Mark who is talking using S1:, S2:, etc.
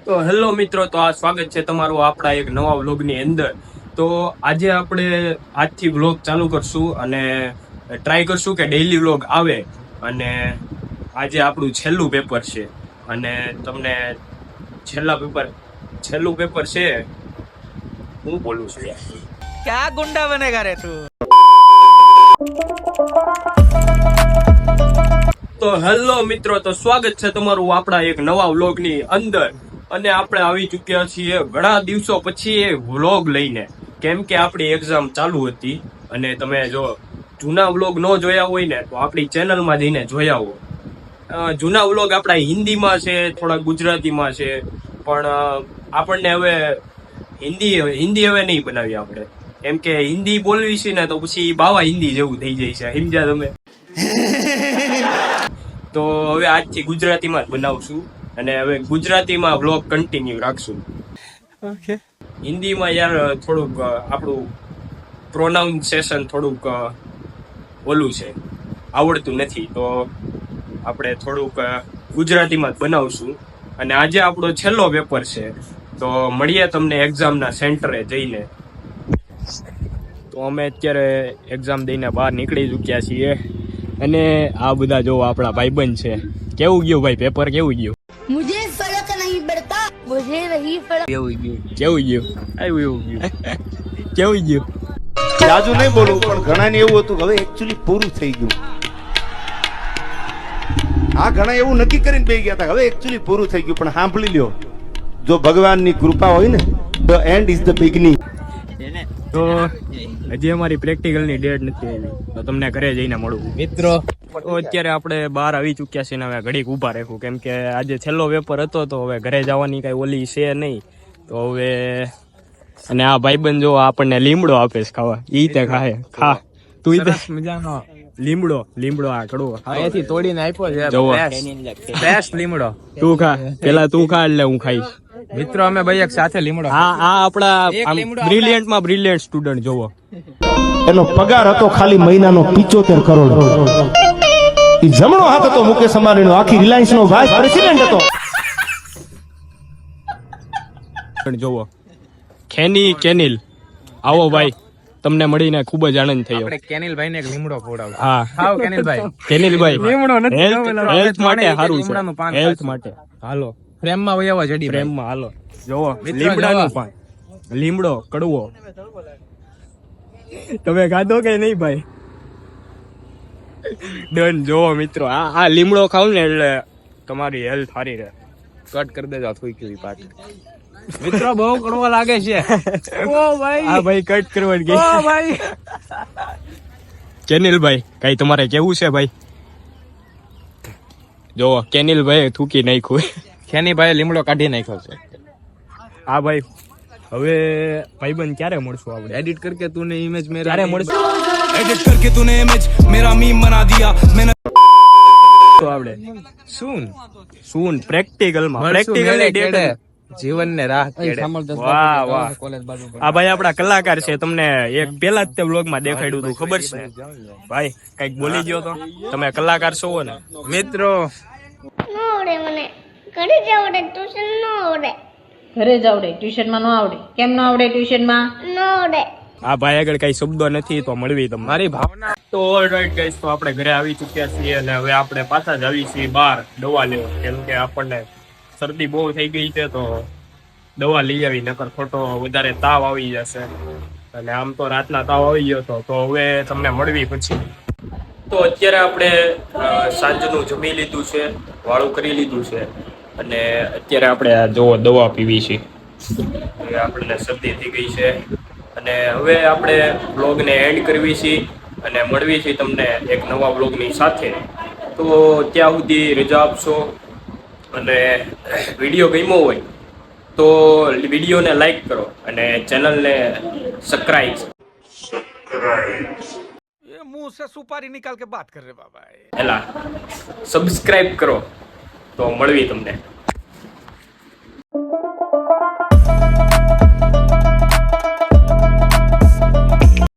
S1: તો હેલો મિત્રો, તો આ સ્વાગત છે તમારું આપણા એક નવા વ્લોગની અંદર. તો આજે આપણે આજથી વ્લોગ ચાલુ કરશું અને ટ્રાય કરશું કે ડેઈલી વ્લોગ આવે. અને આજે આપણું છેલ્લું પેપર છે અને તમને છેલ્લું પેપર છે. હું બોલું છું યાર,
S2: क्या गुंडा बनेगा रे तू।
S1: તો હેલો મિત્રો, તો સ્વાગત છે તમારું આપણા એક નવા વ્લોગની અંદર. અને આપણે આવી ચૂક્યા છીએ ઘણા દિવસો પછી એ વ્લોગ લઈને, કેમ કે આપણી એક્ઝામ ચાલુ હતી. અને તમે જો જૂના વ્લોગ ન જોયા હોય ને તો આપણી ચેનલમાં જઈને જોયા આવો. જૂના વ્લોગ આપણા હિન્દીમાં છે, થોડા ગુજરાતીમાં છે, પણ આપણને હવે હિન્દી હવે નહીં બનાવી આપણે, કેમ કે હિન્દી બોલવી છે ને તો પછી બાવા હિન્દી જેવું થઈ જાય છે, સમજ્યા તમે? તો હવે આજથી ગુજરાતીમાં જ બનાવશું અને હવે ગુજરાતીમાં વ્લોગ કન્ટિન્યુ રાખશું.
S2: ओके
S1: હિન્દીમાં યાર થોડુંક આપણું પ્રોનાઉન્સિએશન થોડુંક ઓલું છે, આવડતું નથી, તો આપણે થોડુંક ગુજરાતીમાં જ બનાવશું. અને આજે આપણો છેલ્લો પેપર છે, તો મળીએ તમને એક્ઝામના સેન્ટરે જઈને. તો અમે અત્યારે એક્ઝામ દઈને બહાર નીકળી ચૂક્યા છીએ અને આ બધા જો આપણા ભાઈબંધ છે. કેવું ગયું ભાઈ પેપર? કેવું ગયું?
S3: मुझे फर्क नहीं पड़ता, मुझे नहीं फर्क।
S1: કેવું ગયું? આવ્યું કેવું ગયું?
S4: જાજુ નહીં બોલું, પણ ઘણાને એવું હતું કે હવે એકચ્યુઅલી પૂરું થઈ ગયું. હા, ઘણા એવું નક્કી કરીને બેસી ગયા હતા હવે એકચ્યુઅલી પૂરું થઈ ગયું. પણ સાંભળી લ્યો, જો ભગવાનની કૃપા હોય ને તો એન્ડ ઇઝ ધ બિગનિંગ.
S1: તો હજી અમારી પ્રેક્ટિકલની ડેટ નથી આવી, તો તમને ઘરે જઈને મળું મિત્રો. તો અત્યારે આપણે બહાર આવી ચૂક્યા છીએ ને હવે ઘડીક ઊભા રહેવું, કેમ કે આજે છેલ્લો પેપર હતો તો હવે ઘરે જવાની કઈ ઓલી છે નહીં. તો હવે અને આ ભાઈબંધ જો આપણને લીમડો આપે છે ખાવા, ઈ તે ખા તું ઈ
S2: મજાનો
S1: લીમડો આ કડવો
S2: અહીંયાથી તોડીને આપ્યો છે
S1: જવો.
S2: ફ્રેશ લીમડો.
S1: તું ખા, પેલા તું ખા એટલે હું ખાઈશ.
S2: મિત્રો અમે ભાઈ એક સાથે લીમડો
S1: આ આપણા
S2: લીમડો
S1: બ્રિલિયન્ટમાં બ્રિલિયન્ટ સ્ટુડન્ટ જોવો.
S4: એનો પગાર હતો ખાલી મહિનાનો 75 કરોડ. ઈ જમણો હાથ હતો મુકેશ અંબાણીનો, આખી રિલાયન્સ નો વાઇસ પ્રેસિડેન્ટ હતો.
S1: જોવો કેનિલ, આવો ભાઈ, તમને મળીને ખૂબ જ આનંદ થયો.
S2: આપણે કેનિલ ભાઈ ને એક લીમડો ખવડાવો.
S1: હા
S2: ખાઓ કેનિલ ભાઈ.
S1: લીમડો નથી, હેલ્થ માટે સારું છે,
S2: લીમડાનું પાન
S1: હેલ્થ માટે. હાલો
S2: પ્રેમમાં વયાવા જડી
S1: પ્રેમમાં હાલો. જોવો
S2: મિત્રો,
S1: લીમડાનું
S2: જોવો.
S1: પાન, લીમડો કડવો. તમે ખાધો કે નહીં ભાઈ? ડન. જોવો મિત્રો, આ લીમડો ખાવ ને એટલે તમારી હેલ્થ સારી રહે.
S2: કટ કરી દેજો થોડી કેવી પાટ. મિત્રો બહુ કડવો લાગે છે. ઓ ભાઈ,
S1: આ ભાઈ કટ કરવાની ગઈ.
S2: ઓ ભાઈ.
S1: કેનિલભાઈ કઈ તમારે કેવું છે ભાઈ? જોવો કેનિલભાઈ થૂકી નાખ્યું.
S2: ખેની ભાઈ લીમડો કાઢી નાખ્યો છે.
S1: હા ભાઈ, હવે ભાઈબંધ ક્યારે મળશું આપણે?
S2: एडिट करके तूने इमेज मेरा
S1: ક્યારે મળશું
S5: एडिट करके तूने इमेज मेरा मीम बना दिया मैंने
S1: તો આપણે સૂન પ્રેક્ટિકલમાં
S2: जीवन ने राह केड़े।
S1: વાહ વાહ. આ ભાઈ આપડા કલાકાર છે, તમને એક પેલા જ તે વ્લોગમાં દેખાડ્યું હતું, ખબર છે ભાઈ? કઈક બોલી ગયો તો તમે કલાકાર છો ને
S2: મિત્રો
S3: ન આવડે મને, ઘરે જ આવડે, ટ્યુશન ન આવડે.
S6: ઘરે જ આવડે, ટ્યુશનમાં ન આવડે. કેમ ન આવડે ટ્યુશનમાં?
S3: ન આવડે.
S1: આ ભાઈ આગળ કઈ શબ્દો નથી તો મળવી તમને.
S2: મારી ભાવના.
S1: તો ઓલરાઈટ ગાઈસ, તો આપણે ઘરે આવી ચૂક્યા છીએ અને હવે આપણે પાછા જ આવી છીએ બહાર દવા લેવા, કેમ કે આપણને શરદી બહુ થઈ ગઈ છે, તો દવા લઈ આવી, નકર ખોટો વધારે તાવ આવી જશે. અને આમ તો રાતના તાવ આવી ગયો હતો, તો હવે તમને મળવી પછી. તો અત્યારે આપણે સાંજનું જમી લીધું છે, વાળું કરી લીધું છે અને અત્યારે આપણે આ જોવો દવા પીવી છે. હવે આપણને શરદી થઈ ગઈ છે અને હવે આપણે બ્લોગને એન્ડ કરવી છે અને મળવી છે તમને એક નવા બ્લોગની સાથે. તો ત્યાં સુધી રજા આપશો અને વિડીયો ગમ્યો હોય તો વિડીયોને લાઈક કરો અને ચેનલને સબસ્ક્રાઇબ
S5: ये मुंह से सुपारी निकाल के बात कर रहे बाबा
S1: સબસ્ક્રાઇબ કરો. તો મળવી તમને.